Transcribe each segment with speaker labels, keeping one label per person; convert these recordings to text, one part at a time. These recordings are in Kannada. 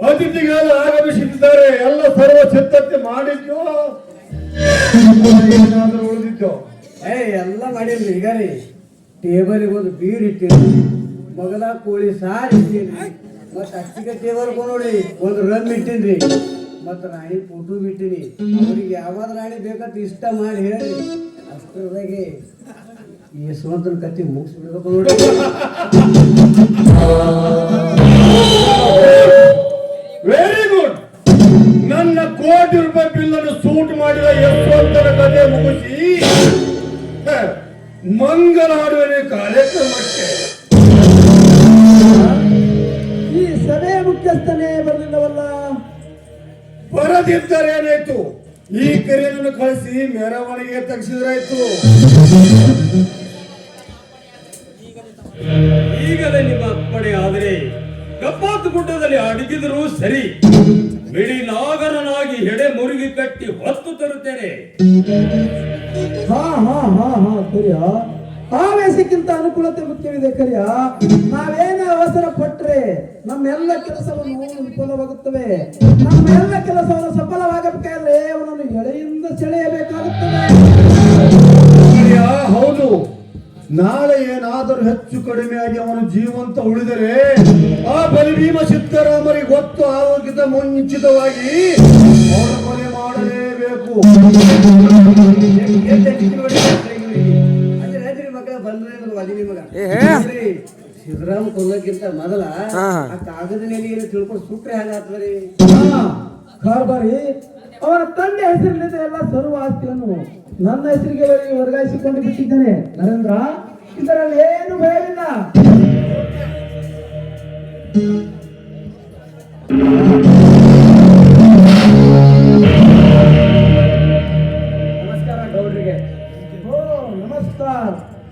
Speaker 1: ಅತಿಥಿಗಳು ಆಗಮಿಸುತ್ತಿದ್ದಾರೆ. ಎಲ್ಲ ಸರ್ವ ಸಿದ್ಧತೆ ಮಾಡಿದ್ದು ಏನಾದರೂ ಉಳಿದಿದ್ದು
Speaker 2: ಎಲ್ಲ ಮಾಡಿರ್ಲಿ. ಈಗ ರೀ ಟೇಬಲ್ಗೆ ಒಂದು ಬೀರ್ ಇಟ್ಟಿರಿ, ಮಗಲ ಕೋಳಿ ಸಾರು ಇಟ್ಟಿರಿ, ಮತ್ತು ಅಚ್ಚಿಗೆ ಟೇಬಲ್ಗೆ ನೋಡಿ ಒಂದು ರನ್ ಇಟ್ಟಿನ್ರಿ, ಮತ್ತು ರಾಣಿ ಫೋಟೋ ಬಿಟ್ಟಿನಿ. ಅವ್ರಿಗೆ ಯಾವ್ದು ರಾಣಿ ಬೇಕಂತ ಇಷ್ಟ ಮಾಡಿ ಹೇಳಿ ಅಷ್ಟರದಾಗೆ ಈ ಯಶವಂತನ ಕತ್ತಿ ಮುಗಿಸ್ಬಿಡ್ಬೇಕು ನೋಡಿ.
Speaker 1: Very good. ನನ್ನ ಕೋಟಿ ರೂಪಾಯಿ ಬಿಲ್ಲನ್ನು ಸೂಟ್ ಮಾಡಿದ ಯಶವಂತನ ಕಥೆ ಮುಗಿಸಿ ಮಂಗಲಾಡುವನೆ ಕಾರ್ಯಕ್ರಮಕ್ಕೆ
Speaker 2: ಈ ಸಭೆಯ ಮುಖ್ಯಸ್ಥನೇ ಬರಲಿಲ್ಲವಲ್ಲ?
Speaker 1: ಬರದಿದ್ದರೆ ಏನಾಯ್ತು? ಈ ಕರೆಯನ್ನು ಕಳಿಸಿ ಮೆರವಣಿಗೆ ತೆಗೆಸಿದ್ರಾಯ್ತು.
Speaker 3: ಈಗಲೇ ನಿಮ್ಮ ಅಪ್ಪಣೆ ಆದರೆ ಕಪ್ಪಾತು ಗುಡ್ಡದಲ್ಲಿ ಅಡಗಿದರೂ ಸರಿ, ಬಿಳಿ ನಾಗರನಾಗಿ ಹೆಡೆ ಮುರುಗಿ ಕಟ್ಟಿ ಹೊತ್ತು ತರುತ್ತೇನೆ.
Speaker 2: ಹಾ ಕರಿಯ, ಆವೇಶಕ್ಕಿಂತ ಅನುಕೂಲತೆ ಮುಖ್ಯವಿದೆ ಕರಿಯ. ನಾವೇನ ಅವಸರ ಪಟ್ರೆ ನಮ್ಮೆಲ್ಲ ಕೆಲಸವನ್ನು ವಿಫಲವಾಗುತ್ತವೆ. ನಮ್ಮೆಲ್ಲ ಕೆಲಸವನ್ನು ಸಫಲವಾಗಬೇಕಾದ್ರೆ ಅವನನ್ನು ಎಳೆಯಿಂದ ಸೆಳೆಯಬೇಕಾಗುತ್ತದೆ.
Speaker 1: ಹೌದು, ನಾಳೆ ಏನಾದರೂ ಹೆಚ್ಚು ಕಡಿಮೆಯಾಗಿ ಅವನು ಜೀವಂತ ಉಳಿದರೆ ಆ ಬಲಿಭೀಮ ಸಿದ್ದರಾಮರಿಗೆ ಗೊತ್ತು ಆರೋಗ್ಯದ ಮುಂಚಿತವಾಗಿ ಅವರ ಕೊಲೆ ಮಾಡಲೇಬೇಕು.
Speaker 2: ಸಿದ್ದರಾಮ ಕೊಲ್ಲಕ್ಕಿಂತ ಮೊದಲ ಆ ಕಾಗದ ನೆಲೆಯನ್ನು ತಿಳ್ಕೊಂಡು ಸುಟ್ರೆ ಹಾಗಾಗ್ತದ್ರಿ. ಕಾರ್ಬಾರಿ ಅವನ ತಂದೆ ಹೆಸರಿನಿಂದ ಎಲ್ಲ ಸರ್ವ ಆಸ್ತಿಯನ್ನು ನನ್ನ ಹೆಸರಿಗೆ ವರ್ಗಾಯಿಸಿಕೊಂಡು ಬಿಟ್ಟಿದ್ದೇನೆ ನರೇಂದ್ರ. ಇದರಲ್ಲಿ ಏನು ಭಯವಿಲ್ಲ. ನಮಸ್ಕಾರ ಗೌಡ್ರಿಗೆ. ಓ ನಮಸ್ಕಾರ,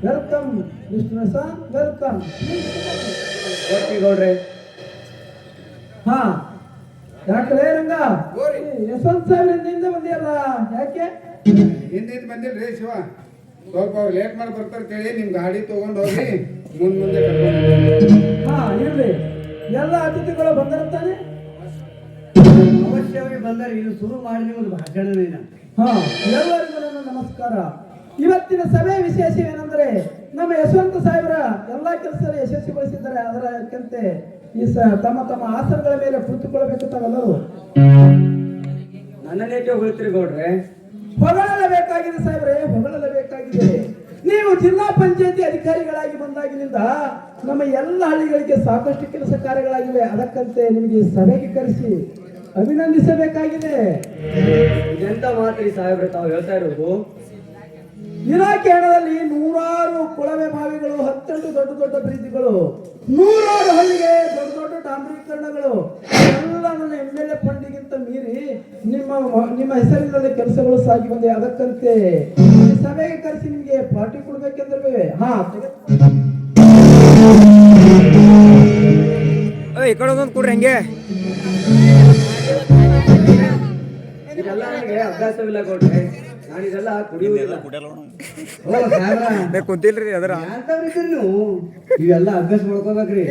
Speaker 2: ವೆಲ್ಕಮ್ ಮಿಸ್ಟರ್ ಸನ್, ವೆಲ್ಕಮ್. ಓಕೆ ಗೌಡ್ರೆ. ಹಾ ಯಾಕೆ ರಂಗ ಯಶವಂತ್ ಸಾಹೇಬ್ರಿಂದ ಬಂದಿಯಲ್ಲ, ಯಾಕೆ?
Speaker 4: ಹಿಂದಿಂದ ಬಂದಿಲ್ರಿ ಶಿವ, ಸ್ವಲ್ಪ ಅವ್ರು ಲೇಟ್ ಮಾಡಿ ಬರ್ತಾರೆ ಕೇಳಿ ನಿಮ್ ಗಾಡಿ ತಗೊಂಡ್ ಹೋಗಿ ಮುಂದೆ
Speaker 2: ಹಾ ಇರ್ಲಿ. ಎಲ್ಲ ಅತಿಥಿಗಳು ಬಂದಿರ್ತಾನೆ. ಅವಶ್ಯವಾಗಿ ಬಂದರೆ ಇದು ಶುರು ಮಾಡಿ ಒಂದು ಭಾಷಣ. ಹಾ ಎಲ್ಲರಿಗೂ ನನ್ನ ನಮಸ್ಕಾರ. ಇವತ್ತಿನ ಸಭೆ ವಿಶೇಷವೇನೆಂದರೆ ನಮ್ಮ ಯಶವಂತ ಸಾಹೇಬರ ಎಲ್ಲಾ ಕೆಲಸ ಯಶಸ್ವಿಗೊಳಿಸಿದ್ದಾರೆ. ಅದರಕ್ಕಂತೆ ಈ ತಮ್ಮ ತಮ್ಮ ಆಸನಗಳ ಮೇಲೆ ಕುಳಿತುಕೊಳ್ಳಬೇಕು. ತಾವೆಲ್ಲರೂ ನನ್ನನ್ನೇಕೆ ಹೋಗ್ತೀರಿ ಗೌಡ್ರೆ? ಹೊಗಳಲೇಬೇಕಾಗಿದೆ ಸಾಹೇಬ್ರೆ, ಹೊಗಳಲೇಬೇಕಾಗಿದೆ. ನೀವು ಜಿಲ್ಲಾ ಪಂಚಾಯತಿ ಅಧಿಕಾರಿಗಳಾಗಿ ಬಂದಾಗಿನಿಂದ ನಮ್ಮ ಎಲ್ಲ ಹಳ್ಳಿಗಳಿಗೆ ಸಾಕಷ್ಟು ಕೆಲಸ ಕಾರ್ಯಗಳಾಗಿವೆ. ಅದಕ್ಕಂತೆ ನಿಮಗೆ ಸಭೆಗೆ ಕರೆಸಿ ಅಭಿನಂದಿಸಬೇಕಾಗಿದೆ. ಇದೆಂತ ಮಾತ್ರಿ ಸಾಹೇಬ್ರೆ ತಾವು ಹೇಳ್ತಾ ಇರೋದು? ಇಲಾಖೆ ಹಣದಲ್ಲಿ 100 ಕೊಳವೆ ಬಾವಿಗಳು, 12 ದೊಡ್ಡ ದೊಡ್ಡ ಬ್ರಿಡ್ಜ್ಗಳು, 100 ಹಳ್ಳಿಗೆ ದೊಡ್ಡ ದೊಡ್ಡ ಡಾಂಬರೀಕರಣಗಳು ಎಲ್ಲ ನನ್ನ MLA ಫಂಡಿಗಿಂತ ಮೀರಿ ನಿಮ್ಮ ಹೆಸರಿನಲ್ಲಿ ಕೆಲಸಗಳು ಸಾಗಿ ಬಂದೆ. ಅದಕ್ಕಂತೆ ಸಭೆಗೆ ಕರೆಸಿ ನಿಮಗೆ ಪಾರ್ಟಿ ಕೊಡ್ಬೇಕೆಂದ್ರೆ ಹಾ
Speaker 5: ಈ ಕಡೆ ಒಂದು ಕೊಡ್ರಿ. ಹಂಗೆ
Speaker 2: ಇದೆಲ್ಲ ನನಗೆ ಅಭ್ಯಾಸವಿಲ್ಲ ಕೊಡ್ರಿ. ನಾನು ಇದೆಲ್ಲ ಕುಡಿಯುವುದಿಲ್ಲ.
Speaker 5: ಕುಂತಿಲ್ರಿ ಅದರ
Speaker 2: ನೀವು ಇವೆಲ್ಲ ಅಭ್ಯಾಸ ಮಾಡ್ಕೋಬೇಕ್ರಿ.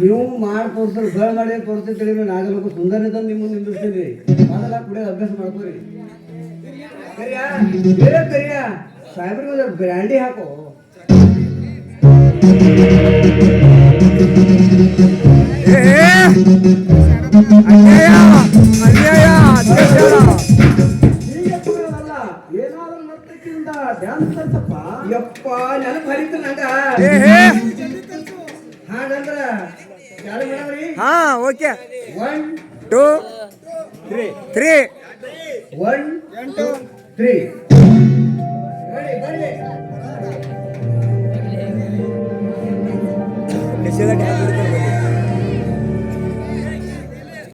Speaker 2: ನೀವು ಮಾಡಿ ತೋರ್ಸಲ್ ಗಳ ಮಾಡಿ ತೋರಿಸ್ತೀರಿ. ನಾಗಲೋಕ ಸುಂದರ ತಂದು ನಿಮ್ಮ ನಿಂದಿರ್ತೀನಿ. ಮೊದಲ ಕುಡಿಯೋದು ಅಭ್ಯಾಸ ಮಾಡ್ಕೋರಿ. ಕರಿಯ ಸಾಹೇಬ್ರಿಗೆ ಬ್ರ್ಯಾಂಡಿ ಹಾಕೋ. ಏನಾದ್ರೂ ನರ್ತಕಿಯಿಂದ ಡ್ಯಾನ್ಸ್ ಕಲ್ಸಪ್ಪ. ಯಪ್ಪ ನೆನಪು ಹರಿತು ನಂಗ. ಹಾಗಂದ್ರ ಚಾಲು ಮಾಡವ್ರಿ.
Speaker 5: ಹಾ ಓಕೆ.
Speaker 2: 1
Speaker 5: 2 3
Speaker 2: 1 2 3 ಬರ್ರಿ.
Speaker 5: ನಿಷೇಧ ಡ್ಯಾನ್ಸ್